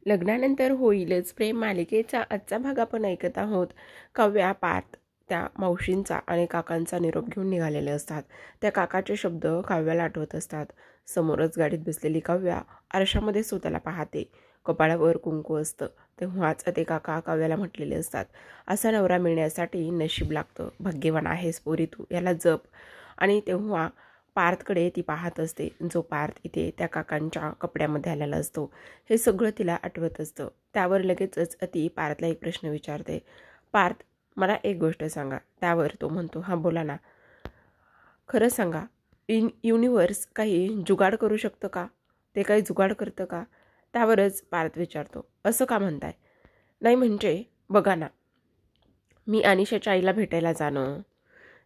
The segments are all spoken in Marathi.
लग्नानंतर होईलच प्रेम मालिकेचा आजचा भाग आपण ऐकत आहोत. काव्या पार्थ त्या मावशींचा आणि काकांचा निरोप घेऊन निघालेले असतात. त्या काकाचे शब्द काव्याला आठवत असतात. समोरच गाडीत बसलेली काव्या आरशामध्ये स्वतःला पाहते. कपाळावर कुंकू असतं. तेव्हाच ते काका काव्याला म्हटलेले असतात, असा नवरा मिळण्यासाठी नशीब लागतं. भाग्यवान आहेस पोरी तू, याला जप. आणि तेव्हा पार्थकडे ती पाहत असते, जो पार्थ इथे त्या काकांच्या कपड्यामध्ये आलेला असतो. हे सगळं तिला आठवत असतं. त्यावर लगेचच ती पार्थला एक प्रश्न विचारते, पार्थ मला एक गोष्ट सांगा. त्यावर तो म्हणतो, हां बोला ना. खरं सांगा, युनिव्हर्स काही जुगाड करू शकतं का? ते काही जुगाड करतं का? त्यावरच पार्थ विचारतो, असं का म्हणताय? नाही म्हणजे बघा ना, मी अनिशाच्या आईला भेटायला जाणं,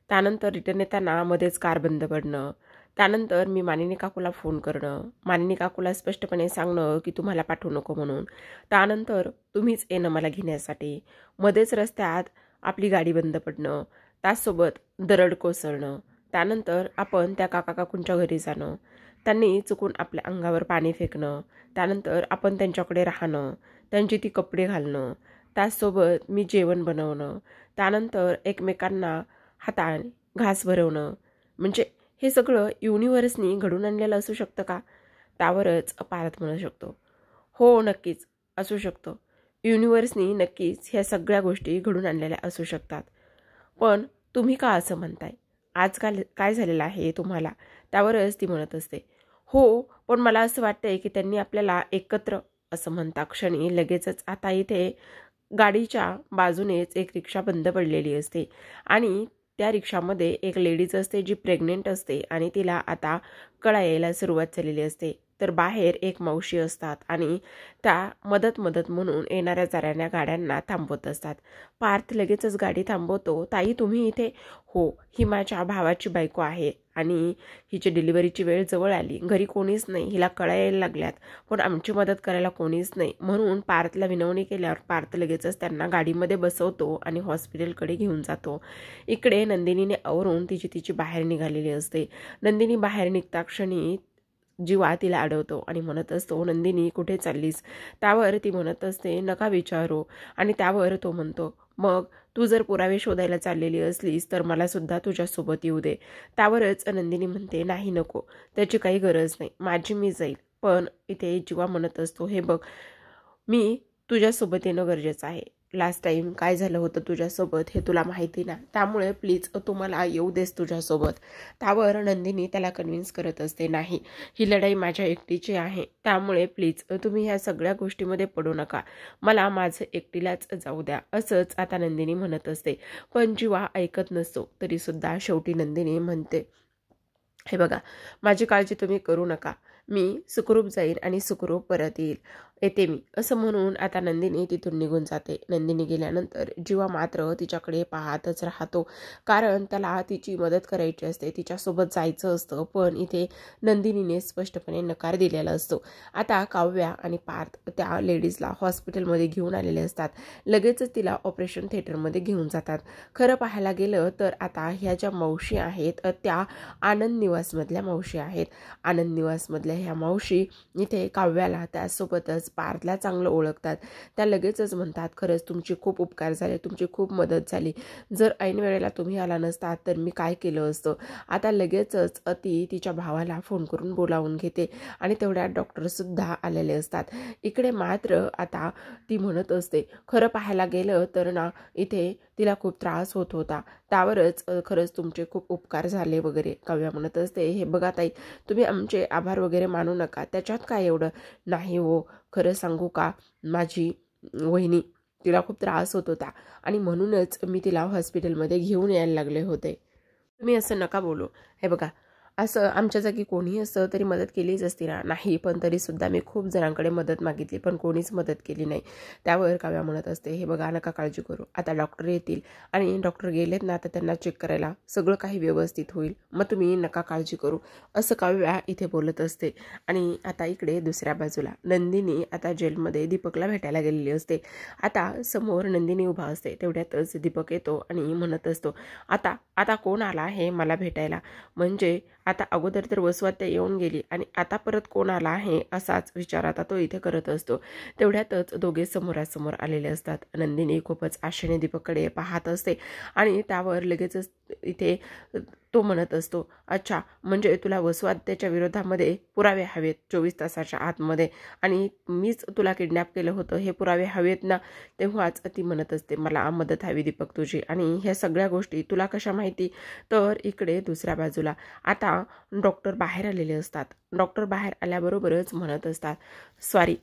त्यानंतर रिटर्न येताना मध्येच कार बंद पडणं, त्यानंतर मी मानिनी काकूला फोन करणं, मानिनी काकूला स्पष्टपणे सांगणं की तुम्हाला पाठवू नको म्हणून, त्यानंतर तुम्हीच येणं मला घेण्यासाठी, मध्येच रस्त्यात आपली गाडी बंद पडणं, त्यासोबत दरड कोसळणं, त्यानंतर आपण त्या काका काकूंच्या घरी जाणं, त्यांनी चुकून आपल्या अंगावर पाणी फेकणं, त्यानंतर आपण त्यांच्याकडे राहणं, त्यांची ती कपडे घालणं, त्याचसोबत मी जेवण बनवणं, त्यानंतर एकमेकांना हाताने घास भरवणं, म्हणजे हे सगळं युनिव्हर्सनी घडून आणलेलं असू शकतं का? त्यावरच पार्थ म्हणू शकतो, हो नक्कीच असू शकतं. युनिव्हर्सनी नक्कीच ह्या सगळ्या गोष्टी घडून आणलेल्या असू शकतात. पण तुम्ही का असं म्हणताय? आजकाल काय झालेलं आहे तुम्हाला? त्यावरच ती म्हणत असते, हो पण मला असं वाटतंय की त्यांनी आपल्याला एकत्र, असं म्हणता क्षणी लगेचच आता इथे गाडीच्या बाजूनेच एक रिक्षा बंद पडलेली असते आणि त्या रिक्षामध्ये एक लेडीज असते जी प्रेग्नेंट असते आणि तिला आता कळा यायला सुरुवात झालेली असते. तर बाहेर एक मावशी असतात आणि त्या मदत म्हणून येणाऱ्या जाणाऱ्या गाड्यांना थांबवत असतात. पार्थ लगेचच गाडी थांबवतो, ताई तुम्ही इथे? हो, ही माझ्या भावाची बायको आहे आणि हिची डिलिव्हरीची वेळ जवळ आली, घरी कोणीच नाही, हिला कळा यायला लागल्यात, पण आमची मदत करायला कोणीच नाही. म्हणून पार्थला विनवणी केल्यावर पार्थ लगेचच त्यांना गाडीमध्ये बसवतो आणि हॉस्पिटलकडे घेऊन जातो. इकडे नंदिनीने आवरून तिची बाहेर निघालेली असते. नंदिनी बाहेर निघता क्षणी जीवा तिला अडवतो आणि म्हणत असतो, नंदिनी कुठे चाललीस? त्यावर ती म्हणत असते, नका विचारू. आणि त्यावर तो म्हणतो, मग तू जर पुरावे शोधायला चाललेली असलीस तर मला सुद्धा तुझ्यासोबत येऊ दे. त्यावरच नंदिनी म्हणते, नाही नको, त्याची काही गरज नाही, माझी मी जाईल. पण इथे जीवा म्हणत असतो, हे बघ, मी तुझ्यासोबत येणं गरजेचं आहे. लास्ट टाईम काय झालं होतं तुझ्यासोबत हे तुला माहिती ना, त्यामुळे प्लीज तू मला येऊ देस तुझ्यासोबत. त्यावर नंदिनी त्याला कन्व्हिन्स करत असते, नाही, ही लढाई माझ्या एकटीची आहे, त्यामुळे प्लीज तुम्ही ह्या सगळ्या गोष्टीमध्ये पडू नका, मला माझं एकटीलाच जाऊ द्या, असंच आता नंदिनी म्हणत असते. पण जीवा ऐकत नसतो. तरीसुद्धा शेवटी नंदिनी म्हणते, हे बघा, माझी काळजी तुम्ही करू नका, मी सुखरूप जाईल आणि सुखरूप परत येते मी, असं म्हणून आता नंदिनी तिथून निघून जाते. नंदिनी गेल्यानंतर जीवा मात्र तिच्याकडे पाहतच राहतो, कारण त्याला तिची मदत करायची असते, तिच्यासोबत जायचं असतं. पण इथे नंदिनीने स्पष्टपणे नकार दिलेला असतो. आता काव्या आणि पार्थ त्या लेडीजला हॉस्पिटलमध्ये घेऊन आलेले असतात. लगेचच तिला ऑपरेशन थिएटरमध्ये घेऊन जातात. खरं पाहायला गेलं तर आता ह्या ज्या मावशी आहेत त्या आनंद निवासमधल्या मावशी आहेत. आनंद निवासमधल्या ह्या मावशी इथे काव्याला त्यासोबतच पार्थला चांगलं ओळखतात. त्या लगेचच म्हणतात, खरंच तुमची खूप उपकार झाले, तुमची खूप मदत झाली, जर ऐन वेळेला तुम्ही आला नसतात तर मी काय केलं असतं. आता लगेचच ती तिच्या भावाला फोन करून बोलावून घेते आणि तेवढ्यात डॉक्टरसुद्धा आलेले असतात. इकडे मात्र आता ती म्हणत असते, खरं पाहायला गेलं तर ना इथे तिला खूप त्रास होत होता, त्यावरच खरंच तुमचे खूप उपकार झाले वगैरे. काव्या म्हणत असते, हे बघा ताई, तुम्ही आमचे आभार वगैरे मानू नका, त्याच्यात काय एवढं. नाही हो, खरं सांगू का, माझी वहिनी, तिला खूप त्रास होत होता आणि म्हणूनच मी तिला हॉस्पिटलमध्ये घेऊन यायला लागले होते. तुम्ही असं नका बोलू. हे बघा, असं आमच्या जागी कोणीही असतं तरी मदत केलीच असती ना. नाही, पण तरीसुद्धा मी खूप जणांकडे मदत मागितली पण कोणीच मदत केली नाही. त्यावर काव्या म्हणत असते, हे बघा, नका काळजी करू, आता डॉक्टर येतील आणि डॉक्टर गेलेत ना तर त्यांना चेक करायला, सगळं काही व्यवस्थित होईल, मग तुम्ही नका काळजी करू, असं काव्या इथे बोलत असते. आणि आता इकडे दुसऱ्या बाजूला नंदिनी आता जेलमध्ये दीपकला भेटायला गेलेली असते. आता समोर नंदिनी उभा असते. तेवढ्यातच दीपक येतो आणि म्हणत असतो, आता कोण आला आहे मला भेटायला? म्हणजे आता अगोदर तर वसुहत्या येऊन गेली आणि आता परत कोण आला आहे असाच विचार आता तो इथे करत असतो. तेवढ्यातच दोघे समोरासमोर आलेले असतात. नंदिनी खूपच आशेने दीपककडे पाहत असते आणि त्यावर लगेचच इथे तो म्हणत असतो, अच्छा म्हणजे तुला वसुहत्याच्या विरोधामध्ये पुरावे हवेत 24 तासाच्या आतमध्ये आणि मीच तुला किडनॅप केलं होतं हे पुरावे हवेत ना. तेव्हाच ती म्हणत असते, मला मदत हवी दीपक तुझी, आणि ह्या सगळ्या गोष्टी तुला कशा माहिती. तर इकडे दुसऱ्या बाजूला आता डॉक्टर बाहेर आलेले असतात. डॉक्टर बाहेर आल्याबरोबरच म्हणत असतात, सॉरी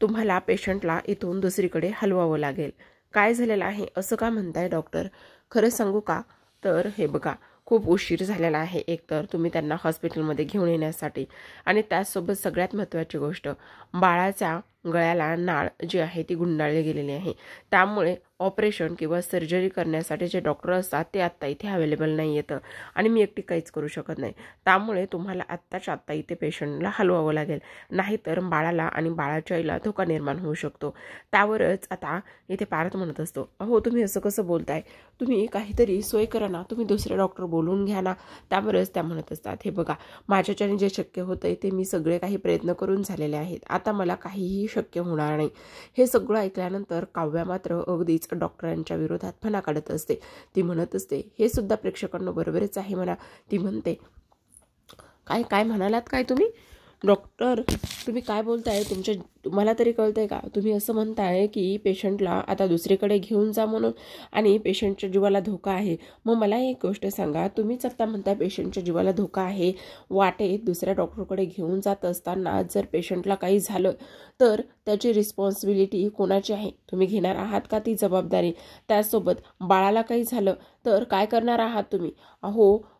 तुम्हाला पेशंटला इथून दुसरीकडे हलवावं लागेल. काय झालेलं आहे असं का म्हणताय डॉक्टर, खरं सांगू का. तर हे बघा खूप उशीर झालेला आहे. एकतर तुम्ही त्यांना हॉस्पिटलमध्ये घेऊन येण्यासाठी आणि त्याचसोबत सगळ्यात महत्त्वाची गोष्ट बाळाच्या गळ्याला नाळ जी आहे ती गुंडाळली गेलेली आहे. त्यामुळे ऑपरेशन किंवा सर्जरी करण्यासाठी जे डॉक्टर असतात ते आत्ता इथे अवेलेबल नाही येतं आणि मी एकटी काहीच करू शकत नाही. त्यामुळे तुम्हाला आत्ताच्या आत्ता इथे पेशंटला हलवावं लागेल, नाहीतर बाळाला आणि बाळाच्या आईला धोका निर्माण होऊ शकतो. त्यावरच आता इथे पार्थ म्हणत असतो, अहो तुम्ही असं कसं बोलताय, तुम्ही काहीतरी सोय करा ना, तुम्ही दुसरे डॉक्टर बोलवून घ्या ना. त्यावरच त्या म्हणत असतात, हे बघा माझ्याच्याने जे शक्य होतंय ते मी सगळे काही प्रयत्न करून झालेले आहेत, आता मला काहीही शक्य होणार नाही. हे सगळं ऐकल्यानंतर काव्या मात्र अगदीच डॉक्टरांच्या विरोधात फणा काढत असते. ती म्हणत असते, हे सुद्धा प्रेक्षकांना बरोबरच आहे म्हणा. ती म्हणते, काय काय म्हणालात काय तुम्ही डॉक्टर, तुम्ही काय बोलताय, तुम्हाला तरी कळतंय का. तुम्ही असं म्हणताय की पेशंटला आता दुसरीकडे घेऊन जा म्हणून आणि पेशंटच्या जीवाला धोका आहे. मग मला एक गोष्ट सांगा, तुम्हीच आता म्हणताय पेशंटच्या जीवाला धोका आहे, वाटेत दुसऱ्या डॉक्टरकडे घेऊन जात असताना जर पेशंटला काही झालं तर त्याची रिस्पॉन्सिबिलिटी कोणाची आहे, तुम्ही घेणार आहात का ती जबाबदारी. त्यासोबत बाळाला काही झालं तर काय करणार आहात तुम्ही.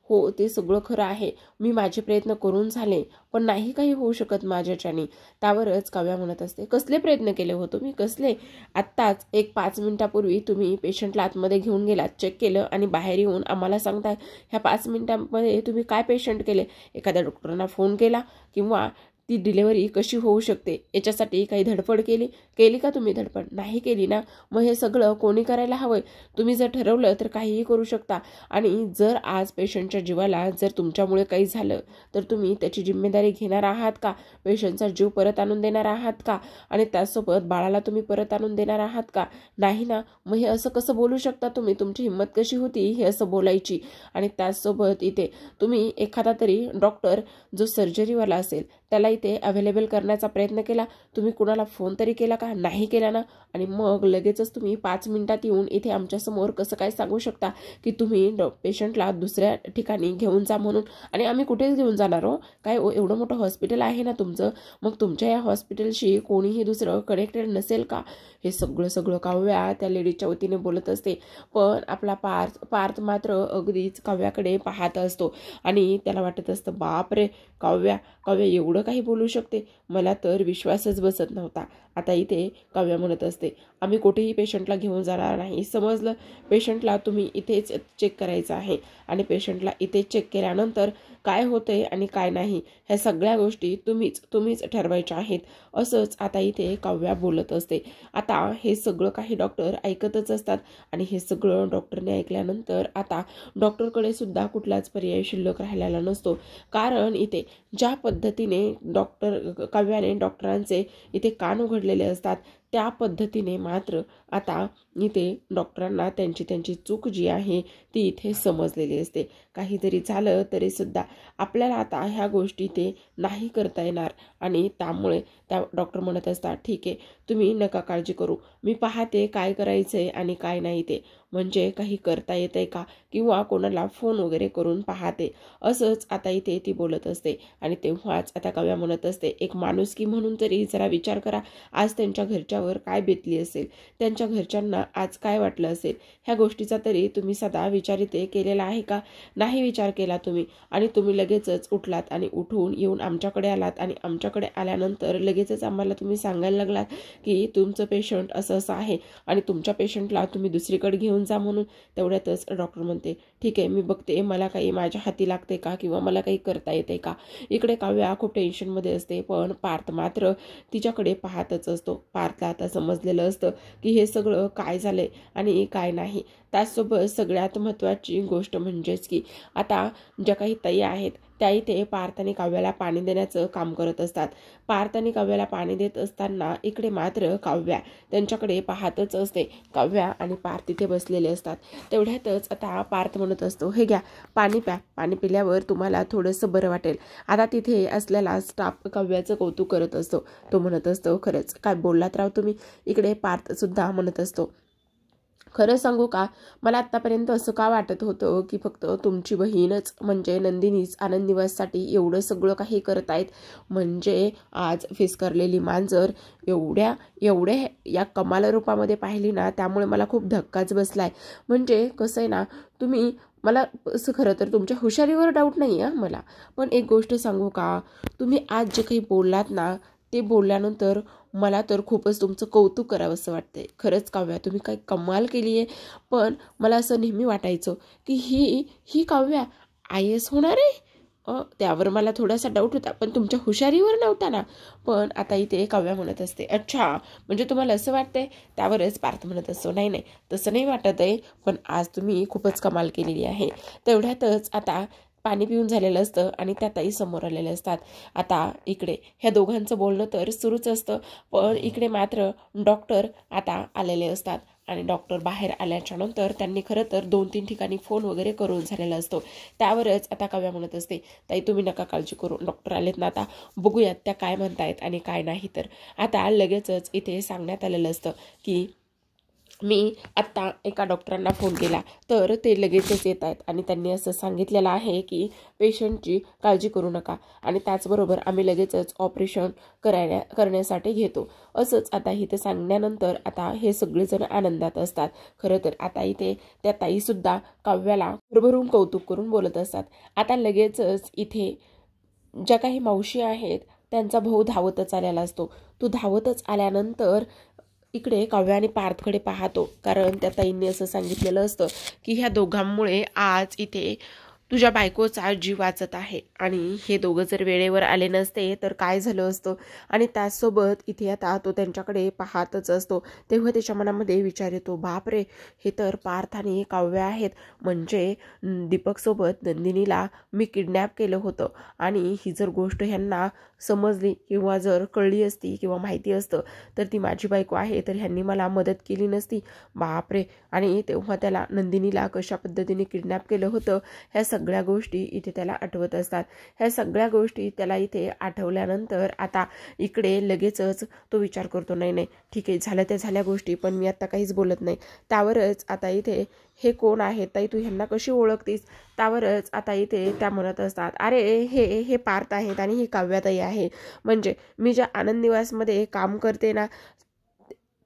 हो ते सगळं खरं आहे, मी माझे प्रयत्न करून झाले पण नाही काही होऊ शकत माझ्याच्याने. त्यावरच काव्या म्हणत असते, कसले प्रयत्न केले हो तुम्ही, कसले. आत्ताच एक 5 मिनिटापूर्वी तुम्ही पेशंटला आतमध्ये घेऊन गेलात, चेक केलं आणि बाहेर येऊन आम्हाला सांगताय ह्या 5 मिनिटांमध्ये तुम्ही काय पेशंट केले. एखाद्या डॉक्टरांना फोन केला किंवा ती डिलिव्हरी कशी होऊ शकते याच्यासाठी काही धडपड केली का तुम्ही. धडपड नाही केली ना. मग हे सगळं कोणी करायला हवंय. तुम्ही जर ठरवलं तर काहीही करू शकता आणि जर आज पेशंटच्या जीवाला जर तुमच्यामुळे काही झालं तर तुम्ही त्याची जिम्मेदारी घेणार आहात का. पेशंटचा जीव परत आणून देणार आहात का आणि त्यासोबत बाळाला तुम्ही परत आणून देणार आहात का. नाही ना. मग हे असं कसं बोलू शकता तुम्ही, तुमची हिंमत कशी होती हे असं बोलायची. आणि त्याचसोबत इथे तुम्ही एखादा तरी डॉक्टर जो सर्जरीवाला असेल त्याला इथे अवेलेबल करण्याचा प्रयत्न केला. तुम्ही कुणाला फोन तरी केला का, नाही केला ना. आणि मग लगेचच तुम्ही 5 मिनिटात येऊन इथे आमच्यासमोर कसं काय सांगू शकता की तुम्ही पेशंटला दुसऱ्या ठिकाणी घेऊन जा म्हणून. आणि आम्ही कुठेच घेऊन जाणार हो, काय एवढं मोठं हॉस्पिटल आहे ना तुमचं, मग तुमच्या या हॉस्पिटलशी कोणीही दुसरं कनेक्टेड नसेल का. हे सगळं काव्या त्या लेडीजच्या वतीने बोलत असते. पण आपला पार्थ मात्र अगदीच काव्याकडे पाहत असतो आणि त्याला वाटत असतं, बापरे काव्या एवढं काही बोलू शकते, मला तर विश्वासच बसत नव्हता. आता इथे काव्या म्हणत असते, आम्ही कुठेही पेशंटला घेऊन जाणार नाही, समजलं. पेशंटला तुम्ही इथेच चेक करायचं आहे आणि पेशंटला इथेच चेक केल्यानंतर काय होतंय आणि काय नाही ह्या सगळ्या गोष्टी तुम्हीच ठरवायच्या आहेत. असंच आता इथे काव्या बोलत असते. आता हे सगळं काही डॉक्टर ऐकतच असतात आणि हे सगळं डॉक्टरने ऐकल्यानंतर आता डॉक्टरकडे सुद्धा कुठलाच पर्याय शिल्लक राहिलेला नसतो. कारण इथे ज्या पद्धतीने काव्याने डॉक्टरांचे इथे कान उघडलेले असतात त्या पद्धतीने मात्र आता इथे डॉक्टरांना त्यांची चूक जी आहे ती इथे समजलेली असते. काही जरी झालं तरी सुद्धा आपल्याला आता ह्या गोष्टी ते नाही करता येणार आणि त्यामुळे त्या डॉक्टर म्हणत असतात, ठीक आहे तुम्ही नका काळजी करू, मी पाहते काय करायचंय आणि काय नाही ते, म्हणजे काही करता येतंय का किंवा कोणाला फोन वगैरे करून पाहते. असंच आता इथे ती बोलत असते आणि तेव्हाच आता काव्या म्हणत असते, एक माणुसकी म्हणून तरी जरा विचार करा, आज त्यांच्या घरच्यावर काय बेतली असेल, त्यांच्या घरच्यांना आज काय वाटलं असेल, ह्या गोष्टीचा तरी तुम्ही सदा विचार इथे केलेला आहे का. नाही विचार केला तुम्ही आणि तुम्ही लगेचच उठलात आणि उठून येऊन आमच्याकडे आलात आणि आमच्याकडे आल्यानंतर लगेचच आम्हाला तुम्ही सांगायला लागलात की तुमचं पेशंट असं आहे आणि तुमच्या पेशंटला तुम्ही दुसरीकडे घेऊन जा म्हणून. तेवढ्यातच डॉक्टर म्हणते, ठीक आहे मी बघते मला काही माझ्या हाती लागते का किंवा मला काही करता येते का. इकडे काव्या खूप टेन्शनमध्ये असते पण पार्थ मात्र तिच्याकडे पाहतच असतो. पार्थला आता समजलेलं असतं की हे सगळं काय झालंय आणि काय नाही. त्याचसोबत सगळ्यात महत्त्वाची गोष्ट म्हणजेच की आता ज्या काही ताई आहेत त्या इथे पार्थ आणि काव्याला पाणी देण्याचं काम करत असतात. पार्थ आणि काव्याला पाणी देत असताना इकडे मात्र काव्या त्यांच्याकडे पाहतच असते. काव्या आणि पार्थ तिथे बसलेले असतात. तेवढ्यातच आता पार्थ म्हणत असतो, हे घ्या पाणी प्या, पाणी पिल्यावर तुम्हाला थोडंसं बरं वाटेल. आता तिथे असलेला स्टाफ काव्याचं कौतुक करत असतो. तो म्हणत असतो, खरंच काय बोललात राव तुम्ही. इकडे पार्थ सुद्धा म्हणत असतो, खरं सांगू का, मला आत्तापर्यंत असं का वाटत होतं की फक्त तुमची बहीणच म्हणजे नंदिनीच आनंद निवाससाठी एवढं सगळं काही करत आहेत. म्हणजे आज फिसकरलेली मांजर एवढ्या या कमाल रूपामध्ये पाहिली ना, त्यामुळे मला खूप धक्काच बसलाय. म्हणजे कसं आहे ना, तुम्ही मला असं खरं तर तुमच्या हुशारीवर डाऊट नाही आहे मला, पण एक गोष्ट सांगू का, तुम्ही आज जे काही बोललात ना, ते बोलल्यानंतर मला तर खूपच तुमचं कौतुक करावं असं वाटतंय. खरंच काव्या, तुम्ही काय कमाल केली आहे. पण मला असं नेहमी वाटायचं की ही काव्या IAS होणार आहे. त्यावर मला थोडासा डाऊट होता, पण तुमच्या हुशारीवर नव्हता ना. पण आता इथे काव्या म्हणत असते, अच्छा म्हणजे तुम्हाला असं वाटतंय. त्यावरच पार्थ म्हणत असतो, नाही नाही तसं नाही वाटत आहे, पण आज तुम्ही खूपच कमाल केलेली आहे. तेवढ्यातच आता पाणी पिऊन झालेलं असतं आणि त्या ताई समोर आलेल्या असतात. आता इकडे ह्या दोघांचं बोलणं तर सुरूच असतं, पण इकडे मात्र डॉक्टर आता आलेले असतात. आणि डॉक्टर बाहेर आल्याच्या नंतर त्यांनी खरं तर 2-3 ठिकाणी फोन वगैरे करून झालेला असतो. त्यावरच आता काव्या म्हणत असते, ताई तुम्ही नका काळजी करू, डॉक्टर आलेत ना, आता बघूयात त्या काय म्हणतायत आणि काय नाही. तर आता लगेचच इथे सांगण्यात आलेलं असतं की मी आत्ता एका डॉक्टरांना फोन केला तर ते लगेचच येत आहेत आणि त्यांनी असं सांगितलेलं आहे की पेशंटची काळजी करू नका आणि त्याचबरोबर आम्ही लगेचच ऑपरेशन करण्यासाठी घेतो. असंच आता इथे सांगण्यानंतर आता हे सगळेजण आनंदात असतात. खरं तर आता इथे त्या ताईसुद्धा काव्याला भरभरून कौतुक करून बोलत असतात. आता लगेचच इथे ज्या काही मावशी आहेत त्यांचा भाऊ धावतच आलेला असतो. तो धावतच आल्यानंतर इकडे काव्या आणि पार्थकडे पाहतो, कारण त्या ताईंनी असं सांगितलेलं असतं की ह्या दोघांमुळे आज इथे तुझ्या बायकोचा जीव वाचत आहे आणि हे दोघं जर वेळेवर आले नसते तर काय झालं असतं. आणि त्याचसोबत इथे आता तो त्यांच्याकडे पाहतच असतो. तेव्हा त्याच्या मनामध्ये विचार येतो, बापरे हे तर पार्थ आणि काव्य आहेत. म्हणजे दीपकसोबत नंदिनीला मी किडनॅप केलं होतं आणि ही जर गोष्ट ह्यांना समजली किंवा जर कळली असती किंवा माहिती असतं तर ती माझी बायको आहे, तर ह्यांनी मला मदत केली नसती. बापरे. आणि तेव्हा त्याला नंदिनीला कशा पद्धतीने किडनॅप केलं होतं ह्या सगळ्या गोष्टी इथे त्याला आठवत असतात. ह्या सगळ्या गोष्टी त्याला इथे आठवल्यानंतर आता इकडे लगेचच तो विचार करतो, नाही नाही ठीक आहे, झालं त्या झाल्या गोष्टी, पण मी आता काहीच बोलत नाही. त्यावरच आता इथे हे कोण आहे ताई, तू ह्यांना कशी ओळखतीस. त्यावरच आता इथे त्या म्हणत असतात, अरे हे पार्थ आहेत आणि ही काव्याताई आहे. म्हणजे मी ज्या आनंद निवासमध्ये काम करते ना,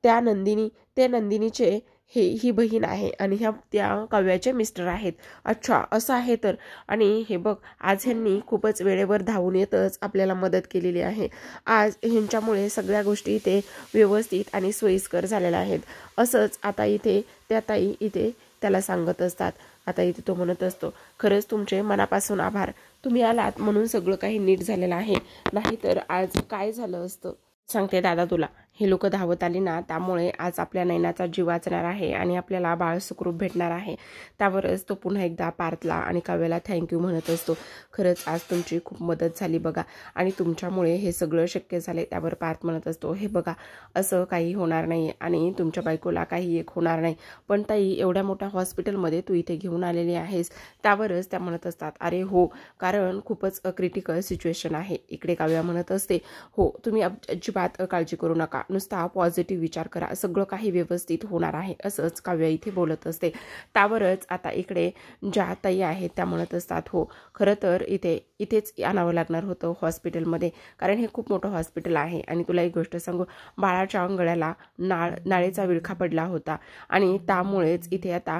त्या नंदिनीचे ही बहीण आहे आणि त्या काव्याचे मिस्टर आहेत. अच्छा असं आहे तर. आणि हे बघ, आज ह्यांनी खूपच वेळेवर धावून येतच आपल्याला मदत केलेली आहे. आज ह्यांच्यामुळे सगळ्या गोष्टी इथे व्यवस्थित आणि सोयीस्कर झालेल्या आहेत. असंच आता इथे त्या ताई इथे त्याला सांगत असतात. आता इथे तो म्हणत असतो, खरंच तुमचे मनापासून आभार, तुम्ही आलात म्हणून सगळं काही नीट झालेलं आहे, नाहीतर आज काय झालं असतं. सांगते दादा तुला, हे लोक धावत आली ना, त्यामुळे आज आपल्या नयनाचा जीव वाचणार आहे आणि आपल्याला बाळ सुखरूप भेटणार आहे. त्यावरच तो पुन्हा एकदा पार्थला आणि काव्याला थँक्यू म्हणत असतो. खरंच आज तुमची खूप मदत झाली बघा आणि तुमच्यामुळे हे सगळं शक्य झाले. त्यावर पार्थ म्हणत असतो, हे बघा असं काही होणार नाही आणि तुमच्या बायकोला काही एक होणार नाही, पण ताई एवढ्या मोठ्या हॉस्पिटलमध्ये तू इथे घेऊन आलेली आहेस. त्यावरच त्या म्हणत असतात, अरे हो, कारण खूपच क्रिटिकल सिच्युएशन आहे. इकडे काव्या म्हणत असते, हो तुम्ही अजिबात काळजी करू नका, नुसता पॉझिटिव्ह विचार करा, सगळं काही व्यवस्थित होणार आहे, असंच काव्या इथे बोलत असते. त्यावरच आता इकडे ज्या ताई आहेत त्या म्हणत असतात, हो खरं तर इथेच आणावं लागणार होतं हॉस्पिटलमध्ये, कारण हे खूप मोठं हॉस्पिटल आहे. आणि तुला एक गोष्ट सांगू, बाळाच्या गळ्याला नाळेचा विळखा पडला होता आणि त्यामुळेच इथे आता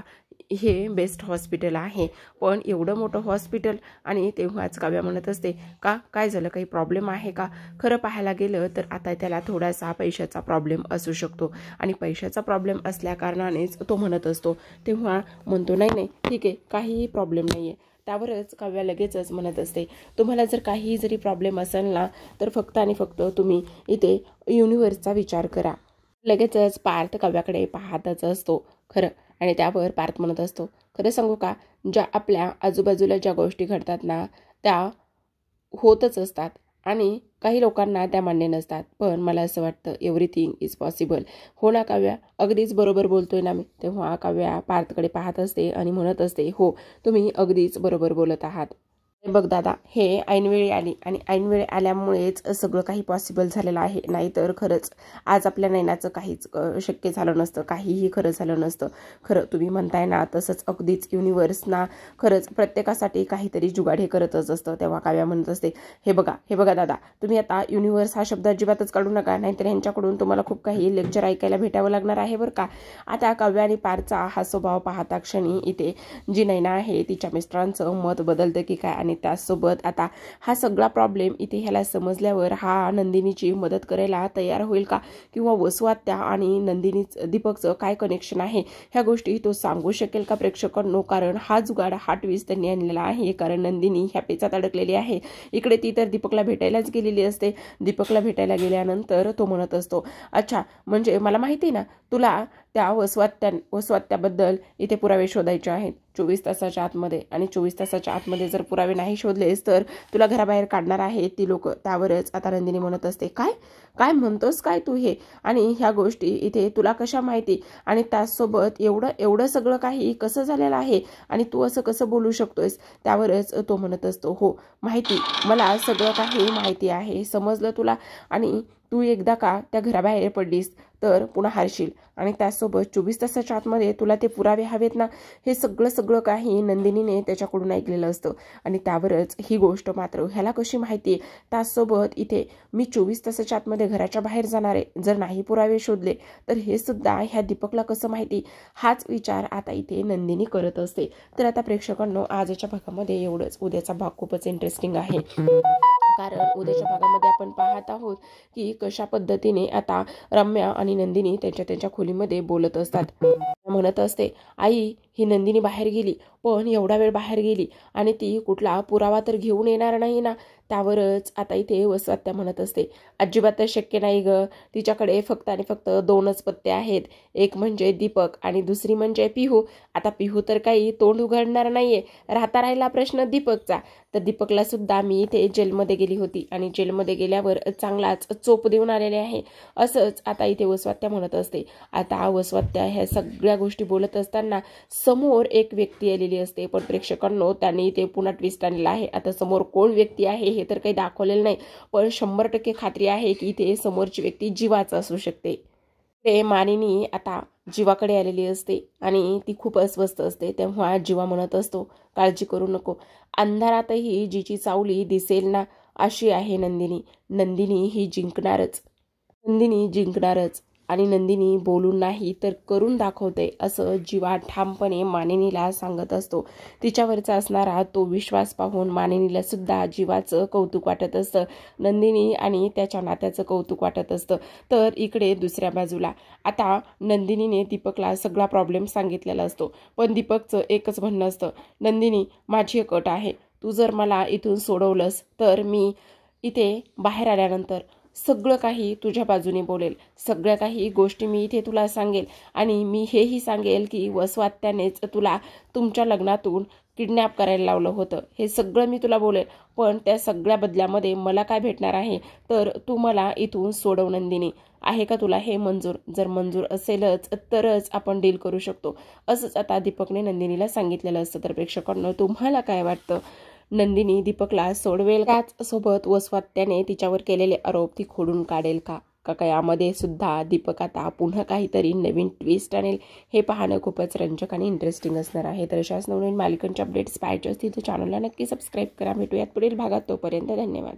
हे बेस्ट हॉस्पिटल आहे. पण एवढं मोठं हॉस्पिटल आणि तेव्हाच काव्या म्हणत असते, काय झालं, काही प्रॉब्लेम आहे का. खरं पाहायला गेलं तर आता त्याला थोडासा पैशाचा प्रॉब्लेम असू शकतो आणि पैशाचा प्रॉब्लेम असल्या कारणानेच तो म्हणत असतो. तेव्हा म्हणतो, नाही ठीक आहे, काहीही प्रॉब्लेम नाही आहे. त्यावरच काव्या लगेचच म्हणत असते, तुम्हाला जर काही जरी प्रॉब्लेम असेल ना, तर फक्त आणि फक्त तुम्ही इथे युनिव्हर्सचा विचार करा. लगेचच पार्थ काव्याकडे पाहतच असतो. खरं. आणि त्यावर पार्थ म्हणत असतो, खरं सांगू का, ज्या आपल्या आजूबाजूला ज्या गोष्टी घडतात ना, त्या होतच असतात आणि काही लोकांना त्या मान्य नसतात. पण मला असं वाटतं एव्हरीथिंग इज पॉसिबल. हो ना काव्या, अगदीच बरोबर बोलतोय ना मी. तेव्हा काव्या पार्थकडे पाहत असते आणि म्हणत असते, हो तुम्ही अगदीच बरोबर बोलत आहात. बघ दादा, हे ऐनवेळी आली आणि ऐनवेळी आल्यामुळेच सगळं काही पॉसिबल झालेलं आहे. नाहीतर खरंच आज आपल्या नयनाचं काहीच शक्य झालं नसतं, काहीही खरं झालं नसतं. खरं तुम्ही म्हणताय ना तसंच अगदीच युनिव्हर्स ना खरंच प्रत्येकासाठी काहीतरी जुगाड हे करतच असतं. तेव्हा काव्या म्हणत असते, हे बघा दादा, तुम्ही आता युनिव्हर्स हा शब्द अजिबातच काढू नका, नाहीतर यांच्याकडून तुम्हाला खूप काही लेक्चर ऐकायला भेटावं लागणार आहे बरं का. आता काव्या आणि पारचा हा स्वभाव पाहता क्षणी इथे जी नयना आहे तिच्या मिस्टरांचं मत बदलतं की काय. आणि त्यासोबत आता हा सगळा प्रॉब्लेम इथे ह्याला समजल्यावर हा नंदिनीची मदत करायला तयार होईल का, किंवा वसुआत्या आणि नंदिनी दीपकचं काय कनेक्शन आहे ह्या गोष्टी तो सांगू शकेल का प्रेक्षकांनो. कारण हा जुगाड, हा ट्विस्ट त्यांनी आणलेला आहे. कारण नंदिनी ह्या पेचात अडकलेली आहे. इकडे ती तर दीपकला भेटायलाच गेलेली असते. दीपकला भेटायला गेल्यानंतर तो म्हणत असतो, अच्छा म्हणजे मला माहिती ना तुला त्या वसुआत्याबद्दल इथे पुरावे शोधायचे आहेत 24 तासाच्या आतमध्ये. आणि 24 तासाच्या आतमध्ये जर पुरावे नाही शोधलेस तर तुला घराबाहेर काढणार आहेत ती लोक. त्यावरच आता नंदिनी म्हणत असते, काय काय म्हणतोस काय तू हे, आणि ह्या गोष्टी इथे तुला कशा माहिती, आणि त्याचसोबत एवढं सगळं काही कसं झालेलं आहे आणि तू असं कसं बोलू शकतोयस. त्यावरच तो म्हणत असतो, हो माहिती, मला सगळं काही माहिती आहे, समजलं तुला. आणि तू एकदा का त्या घराबाहेर पडलीस तर पुन्हा हारशील. आणि त्याचसोबत 24 तासाच्या आतमध्ये तुला ते पुरावे हवेत ना. हे सगळं काही नंदिनीने त्याच्याकडून ऐकलेलं असतं. आणि त्यावरच ही गोष्ट मात्र ह्याला कशी माहिती. त्याचसोबत इथे मी 24 तासाच्या आतमध्ये घराच्या बाहेर जाणार आहे, जर नाही पुरावे शोधले तर हे सुद्धा ह्या दीपकला कसं माहिती. हाच विचार आता इथे नंदिनी करत असते. तर आता प्रेक्षकांनो आजच्या भागामध्ये एवढंच. उद्याचा भाग खूपच इंटरेस्टिंग आहे. कारण उद्याच्या भागामध्ये आपण पाहत आहोत की कशा पद्धतीने आता रम्या आणि नंदिनी त्यांच्या खोलीमध्ये बोलत असतात. म्हणत असते, आई ही नंदिनी बाहेर गेली, पण एवढा वेळ बाहेर गेली आणि ती कुठला पुरावा तर घेऊन येणार नाही ना. त्यावरच आता इथे वसुआत्या म्हणत असते, अजिबातच शक्य नाही ग, तिच्याकडे फक्त आणि फक्त 2च पत्ते आहेत, एक म्हणजे दीपक आणि दुसरी म्हणजे पिहू. आता पिहू तर काही तोंड उघडणार नाहीये. राहिला प्रश्न दीपकचा. तर दीपकला सुद्धा मी इथे जेलमध्ये गेली होती आणि जेलमध्ये गेल्यावर चांगलाच चोप देऊन आलेले आहे, असंच आता इथे वसुआत्या म्हणत असते. आता वसुआत्या ह्या सगळ्या गोष्टी बोलत असताना समोर एक व्यक्ती आलेली असते. पण प्रेक्षकांनो त्यांनी इथे पुन्हा ट्विस्ट आणलेला आहे. आता समोर कोण व्यक्ती आहे हे तर काही दाखवलेलं नाही, पण 100% खात्री आहे की इथे समोरची व्यक्ती जीवाच असू शकते. ते मानिनी आता जीवाकडे आलेली असते आणि ती खूप अस्वस्थ असते. तेव्हा जीवा म्हणत असतो, काळजी करू नको, अंधारातही जिची चावली दिसेल ना अशी आहे नंदिनी. नंदिनी ही जिंकणारच, नंदिनी जिंकणारच. आणि नंदिनी बोलून नाही तर करून दाखवते, असं जीवा ठामपणे मानिनीला सांगत असतो. तिच्यावरचा असणारा तो विश्वास पाहून मानिनीला सुद्धा जीवाचं कौतुक वाटत असतं, नंदिनी आणि त्याच्या नात्याचं कौतुक वाटत असतं. तर इकडे दुसऱ्या बाजूला आता नंदिनीने दीपकला सगळा प्रॉब्लेम सांगितलेला असतो. पण दीपकचं एकच म्हणणं असतं, नंदिनी माझी एक अट आहे, तू जर मला इथून सोडवलंस तर मी इथे बाहेर आल्यानंतर सगळं काही तुझ्या बाजूने बोलेल, सगळ्या काही गोष्टी मी इथे तुला सांगेल. आणि मी हेही सांगेल की वसुआत्यानेच तुला तुमच्या लग्नातून किडनॅप करायला लावलं होतं, हे सगळं मी तुला बोलेल. पण त्या सगळ्या बदल्यामध्ये मला काय भेटणार आहे, तर तू मला इथून सोडव नंदिनी. आहे का तुला हे मंजूर? जर मंजूर असेलच तरच आपण डील करू शकतो, असंच आता दीपकने नंदिनीला सांगितलेलं असतं. तर प्रेक्षकांनो तुम्हाला काय वाटतं, नंदिनी दीपकला सोडवेल? त्याच सोबत वसुआत्याने तिच्यावर केलेले आरोप ती खोडून काढेल का यामध्ये सुद्धा दीपक आता पुन्हा काहीतरी नवीन ट्विस्ट आणेल? हे पाहणं खूपच रंजक आणि इंटरेस्टिंग असणार आहे. तर अशाच नवीन मालिकांच्या अपडेट्स पाहायचे असतील तर चॅनलला नक्की सबस्क्राईब करा. भेटूयात पुढील भागात. तोपर्यंत धन्यवाद.